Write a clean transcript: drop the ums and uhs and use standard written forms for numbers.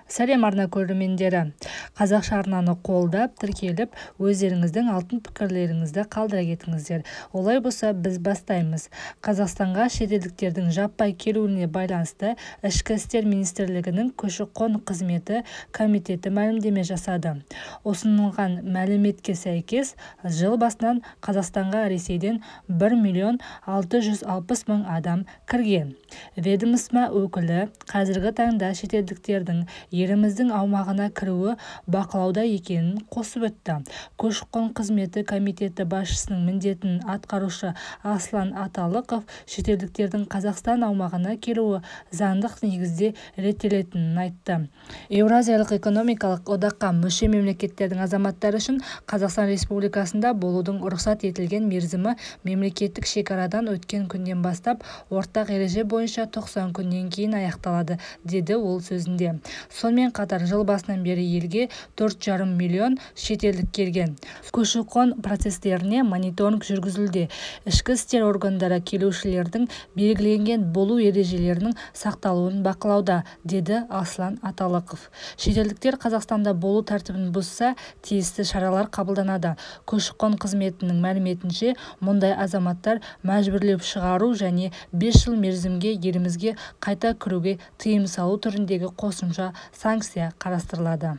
Сәлем арна көрермендері. Қазақша арнаны қолдап, тіркеліп, өздеріңіздің алтын пікірлеріңізді қалдыра кетіңіздер. Олай болса, біз бастаймыз. Қазақстанға шетелдіктердің жаппай келуіне байланысты Ішкі істер министрлігінің көші-қон қызметі комитеті мәлімдеме жасады. Ұсынылған мәліметке сәйкес, жыл басынан Қазақстанға Ресейден 1.660.000 адам кірген. Ведомство өкілі қазіргі таңда шетелдіктердің еліміздің аумағына кіруі бақылауда екенін қосып өтті. Көші-қон қызметі комитеті басшысының міндетін атқарушы Аслан Аталықов шетелдіктердің Қазақстан аумағына келуі заңдық негізде реттелетінін айтты. Еуразиялық экономикалық одаққа мүше мемлекеттердің азаматтары үшін Қазақстан Республикасында болудың рұқсат етілген мерзімі мемлекеттік шекарадан өткен күннен бастап ортақ ереже бойынша 90 күннен кейін аяқталады, деді ол сөзінде. Сонымен қатар жыл басынан бері елге 4,5 миллион шетелдік келген. Көші-қон процестеріне мониторинг жүргізілді. Ішкі істер органдары келушілердің белгіленген болу ережелерінің сақталуын бақылауда, деді Аслан Аталықов. Шетелдіктер Қазақстанда болу тәртібін бұзса, тиісті шаралар қабылданады. Көші-қон қызметінің мәліметінше, мұндай азаматтар мәжбүрлеп шығару және 5 жыл мерзімге елімізге қайта кіруге тыйым салу түріндегі қосымша санкция қарастырылады.